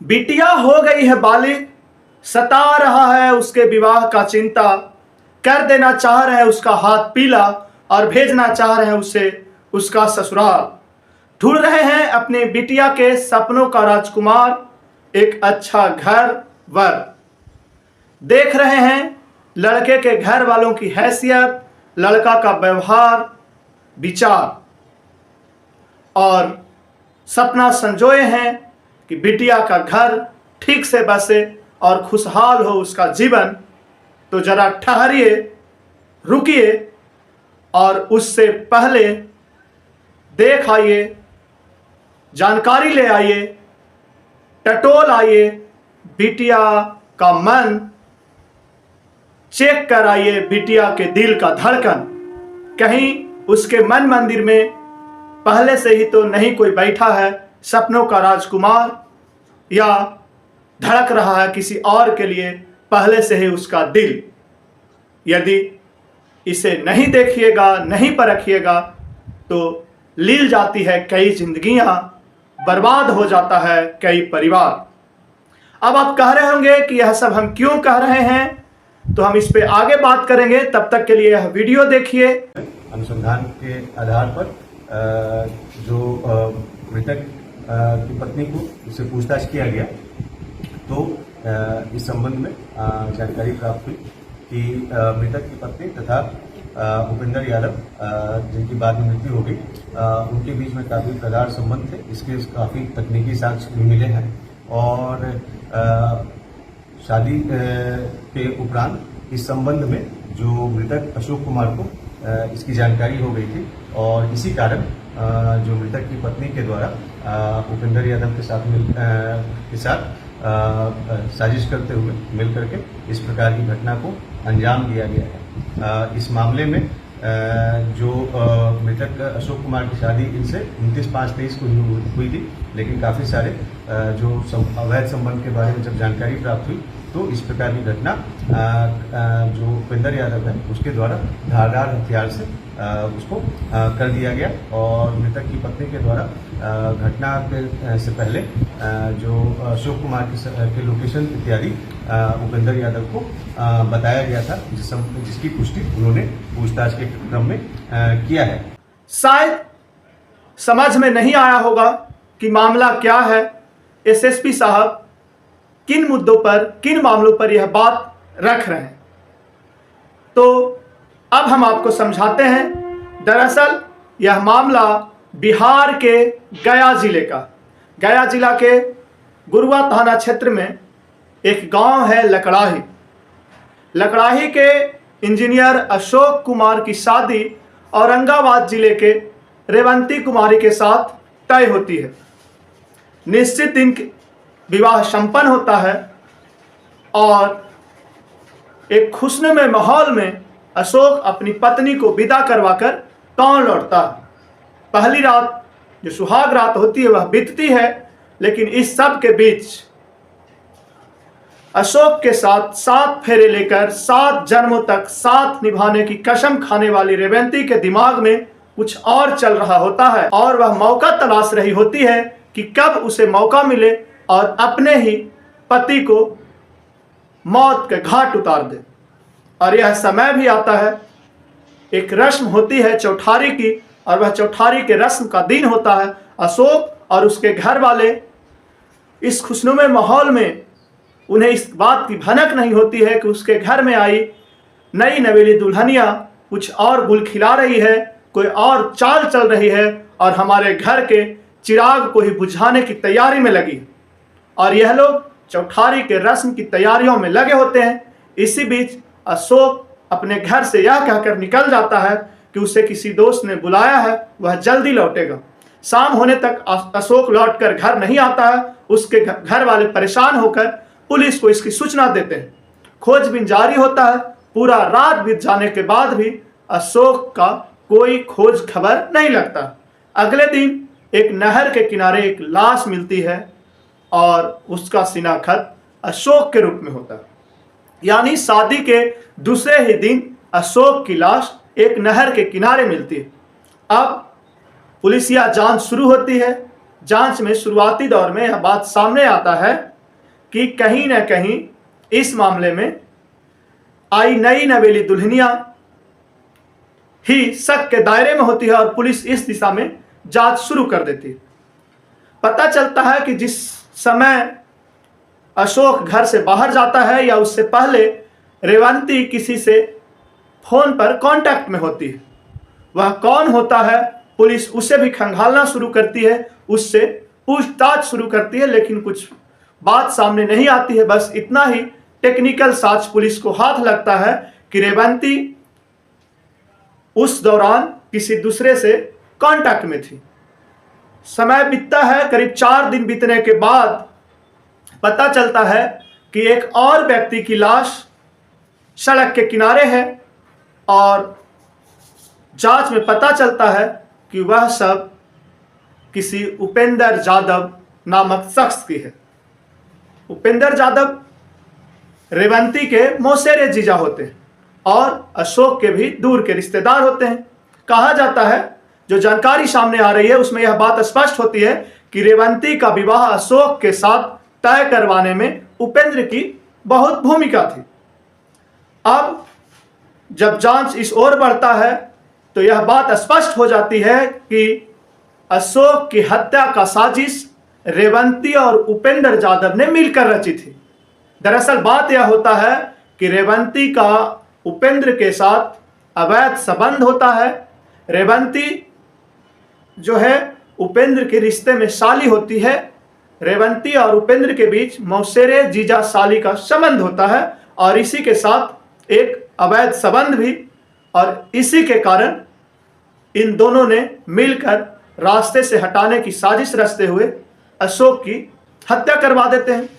बिटिया हो गई है बालिग, सता रहा है उसके विवाह का चिंता। कर देना चाह रहे हैं उसका हाथ पीला और भेजना चाह रहे हैं उसे उसका ससुराल। ढूंढ रहे हैं अपनी बिटिया के सपनों का राजकुमार, एक अच्छा घर वर। देख रहे हैं लड़के के घर वालों की हैसियत, लड़का का व्यवहार विचार, और सपना संजोए हैं कि बिटिया का घर ठीक से बसे और खुशहाल हो उसका जीवन। तो जरा ठहरिए, रुकिए और उससे पहले देख आइए, जानकारी ले आइए, टटोल आइए, बिटिया का मन चेक कर आइए, बिटिया के दिल का धड़कन। कहीं उसके मन मंदिर में पहले से ही तो नहीं कोई बैठा है सपनों का राजकुमार, या धड़क रहा है किसी और के लिए पहले से ही उसका दिल। यदि इसे नहीं देखिएगा, नहीं परखिएगा तो लील जाती है कई जिंदगियां, बर्बाद हो जाता है कई परिवार। अब आप कह रहे होंगे कि यह सब हम क्यों कह रहे हैं, तो हम इस पे आगे बात करेंगे। तब तक के लिए यह वीडियो देखिए। अनुसंधान के आधार पर जो मृतक की पत्नी को उससे पूछताछ किया गया, तो इस संबंध में जानकारी प्राप्त हुई कि मृतक की पत्नी तथा भूपेंद्र यादव, जिनकी बाद में मृत्यु हो गई, उनके बीच में काफी प्रगाढ़ संबंध थे। इसके काफी तकनीकी साक्ष्य भी मिले हैं और शादी के उपरांत इस संबंध में जो मृतक अशोक कुमार को इसकी जानकारी हो गई थी और इसी कारण जो मृतक की पत्नी के द्वारा भूपेंद्र यादव के साथ साजिश करते हुए मिल करके इस प्रकार की घटना को अंजाम दिया गया है। इस मामले में जो मृतक अशोक कुमार की शादी इनसे 29/5/23 को हुई थी, लेकिन काफ़ी सारे जो अवैध संबंध के बारे में जब जानकारी प्राप्त हुई तो इस प्रकार की घटना जो भूपेंद्र यादव है उसके द्वारा धारदार हथियार से उसको कर दिया गया और मृतक की पत्नी के द्वारा घटना से पहले जो अशोक कुमार के लोकेशन इत्यादि भूपेंद्र यादव को बताया गया था, जिसकी पुष्टि उन्होंने पूछताछ के क्रम में किया है। शायद समझ में नहीं आया होगा कि मामला क्या है। एसएसपी साहब किन मुद्दों पर, किन मामलों पर यह बात रख रहे हैं, तो अब हम आपको समझाते हैं। दरअसल यह मामला बिहार के गया जिले का, गया जिला के गुरुआ थाना क्षेत्र में एक गांव है लकड़ाही। लकड़ाही के इंजीनियर अशोक कुमार की शादी औरंगाबाद जिले के रेवंती कुमारी के साथ तय होती है। निश्चित दिन विवाह संपन्न होता है और एक खुशनुमा माहौल में अशोक अपनी पत्नी को विदा करवाकर गांव लौटता है। पहली रात जो सुहाग रात होती है वह बीतती है, लेकिन इस सब के बीच अशोक के साथ 7 फेरे लेकर 7 जन्मों तक साथ निभाने की कसम खाने वाली रेवंती के दिमाग में कुछ और चल रहा होता है और वह मौका तलाश रही होती है कि कब उसे मौका मिले और अपने ही पति को मौत के घाट उतार दे। और यह समय भी आता है, एक रस्म होती है चौठारी की, और वह चौठारी के रस्म का दिन होता है। अशोक और उसके घर वाले इस खुशनुमा माहौल में, उन्हें इस बात की भनक नहीं होती है कि उसके घर में आई नई नवेली दुल्हनिया कुछ और गुल खिला रही है, कोई और चाल चल रही है और हमारे घर के चिराग को ही बुझाने की तैयारी में लगी। और यह लोग चौठारी के रस्म की तैयारियों में लगे होते हैं। इसी बीच अशोक अपने घर से यह कहकर निकल जाता है कि उसे किसी दोस्त ने बुलाया है, वह जल्दी लौटेगा। शाम होने तक अशोक लौटकर घर नहीं आता है। उसके घर वाले परेशान होकर पुलिस को इसकी सूचना देते हैं। खोजबीन जारी होता है। पूरा रात बीत जाने के बाद भी अशोक का कोई खोज खबर नहीं लगता। अगले दिन एक नहर के किनारे एक लाश मिलती है और उसका शिनाख्त अशोक के रूप में होता है। यानी शादी के दूसरे ही दिन अशोक की लाश एक नहर के किनारे मिलती है। अब पुलिसिया जांच शुरू होती है। जांच में शुरुआती दौर में यह बात सामने आता है कि कहीं ना कहीं इस मामले में आई नई नवेली दुल्हनिया ही शक के दायरे में होती है और पुलिस इस दिशा में जांच शुरू कर देती है। पता चलता है कि जिस समय अशोक घर से बाहर जाता है या उससे पहले रेवंती किसी से फोन पर कांटेक्ट में होती है। वह कौन होता है, पुलिस उसे भी खंगालना शुरू करती है, उससे पूछताछ शुरू करती है, लेकिन कुछ बात सामने नहीं आती है। बस इतना ही टेक्निकल साच पुलिस को हाथ लगता है कि रेवंती उस दौरान किसी दूसरे से कांटेक्ट में थी। समय बीतता है, करीब 4 दिन बीतने के बाद पता चलता है कि एक और व्यक्ति की लाश सड़क के किनारे है और जांच में पता चलता है कि वह सब किसी उपेंद्र जादव नामक शख्स की है। उपेंद्र जादव रेवंती के मौसेरे जीजा होते हैं और अशोक के भी दूर के रिश्तेदार होते हैं। कहा जाता है, जो जानकारी सामने आ रही है उसमें यह बात स्पष्ट होती है कि रेवंती का विवाह अशोक के साथ तय करवाने में उपेंद्र की बहुत भूमिका थी। अब जब जांच इस ओर बढ़ता है तो यह बात स्पष्ट हो जाती है कि अशोक की हत्या का साजिश रेवंती और उपेंद्र जादव ने मिलकर रची थी। दरअसल बात यह होता है कि रेवंती का उपेंद्र के साथ अवैध संबंध होता है। रेवंती जो है उपेंद्र के रिश्ते में साली होती है। रेवंती और उपेंद्र के बीच मौसेरे जीजा साली का संबंध होता है और इसी के साथ एक अवैध संबंध भी, और इसी के कारण इन दोनों ने मिलकर रास्ते से हटाने की साजिश रचते हुए अशोक की हत्या करवा देते हैं।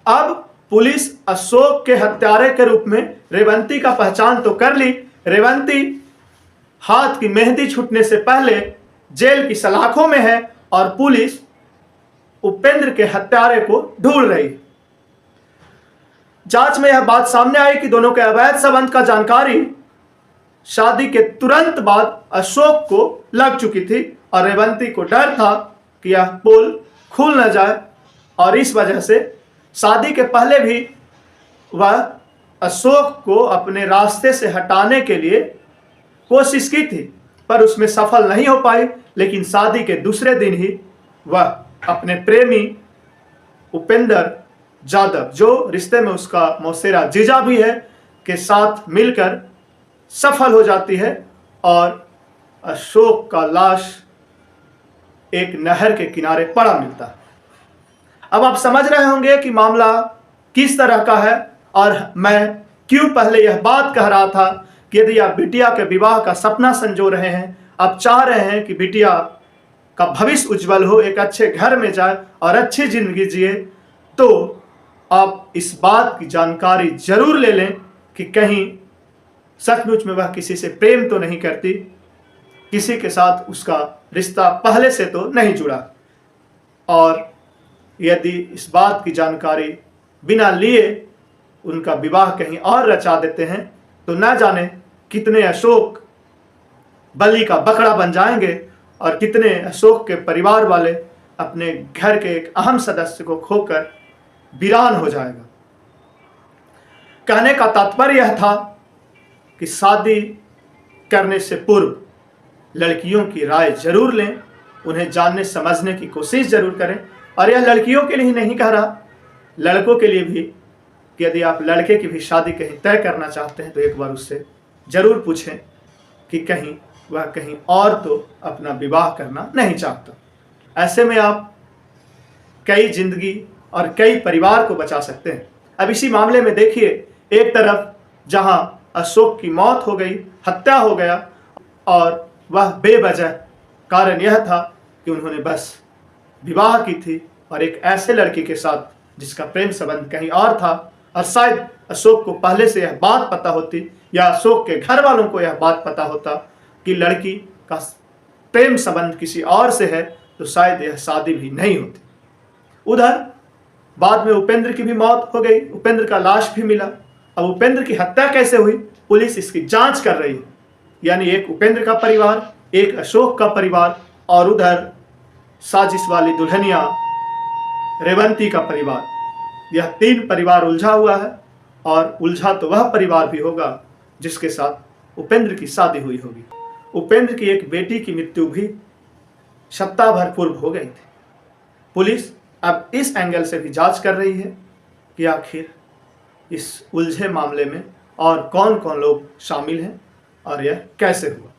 अब पुलिस अशोक के हत्यारे के रूप में रेवंती का पहचान तो कर ली। रेवंती हाथ की मेहंदी छूटने से पहले जेल की सलाखों में है और पुलिस उपेंद्र के हत्यारे को ढूंढ रही। जांच में यह बात सामने आई कि दोनों के अवैध संबंध का जानकारी शादी के तुरंत बाद अशोक को लग चुकी थी और रेवंती को डर था कि यह पोल खुल न जाए और इस वजह से शादी के पहले भी वह अशोक को अपने रास्ते से हटाने के लिए कोशिश की थी, पर उसमें सफल नहीं हो पाई। लेकिन शादी के दूसरे दिन ही वह अपने प्रेमी उपेंद्र जादव, जो रिश्ते में उसका मौसेरा जीजा भी है, के साथ मिलकर सफल हो जाती है और अशोक का लाश एक नहर के किनारे पड़ा मिलता है। अब आप समझ रहे होंगे कि मामला किस तरह का है और मैं क्यों पहले यह बात कह रहा था कि यदि आप बिटिया के विवाह का सपना संजो रहे हैं, आप चाह रहे हैं कि बिटिया का भविष्य उज्जवल हो, एक अच्छे घर में जाए और अच्छी जिंदगी जिए, तो आप इस बात की जानकारी जरूर ले लें कि कहीं सचमुच में वह किसी से प्रेम तो नहीं करती, किसी के साथ उसका रिश्ता पहले से तो नहीं जुड़ा। और यदि इस बात की जानकारी बिना लिए उनका विवाह कहीं और रचा देते हैं तो न जाने कितने अशोक बलि का बकरा बन जाएंगे और कितने अशोक के परिवार वाले अपने घर के एक अहम सदस्य को खोकर वीरान हो जाएगा। कहने का तात्पर्य यह था कि शादी करने से पूर्व लड़कियों की राय जरूर लें, उन्हें जानने समझने की कोशिश जरूर करें। और यह लड़कियों के लिए ही नहीं कह रहा, लड़कों के लिए भी, कि यदि आप लड़के की भी शादी कहीं तय करना चाहते हैं तो एक बार उससे जरूर पूछें कि कहीं वह कहीं और तो अपना विवाह करना नहीं चाहता। ऐसे में आप कई जिंदगी और कई परिवार को बचा सकते हैं। अब इसी मामले में देखिए, एक तरफ जहां अशोक की मौत हो गई, हत्या हो गया, और वह बेवजह कारण यह था कि उन्होंने बस विवाह की थी और एक ऐसे लड़की के साथ जिसका प्रेम संबंध कहीं और था। और शायद अशोक को पहले से यह बात पता होती या अशोक के घर वालों को यह बात पता होता कि लड़की का प्रेम संबंध किसी और से है, तो शायद यह शादी भी नहीं होती। उधर बाद में उपेंद्र की भी मौत हो गई, उपेंद्र का लाश भी मिला। अब उपेंद्र की हत्या कैसे हुई, पुलिस इसकी जांच कर रही है। यानी एक उपेंद्र का परिवार, एक अशोक का परिवार और उधर साजिश वाली दुल्हनिया रेवंती का परिवार। यह 3 परिवार उलझा हुआ है और उलझा तो वह परिवार भी होगा जिसके साथ उपेंद्र की शादी हुई होगी। उपेंद्र की एक बेटी की मृत्यु भी सप्ताह भर पूर्व हो गई थी। पुलिस अब इस एंगल से भी जांच कर रही है कि आखिर इस उलझे मामले में और कौन कौन लोग शामिल हैं और यह कैसे हुआ।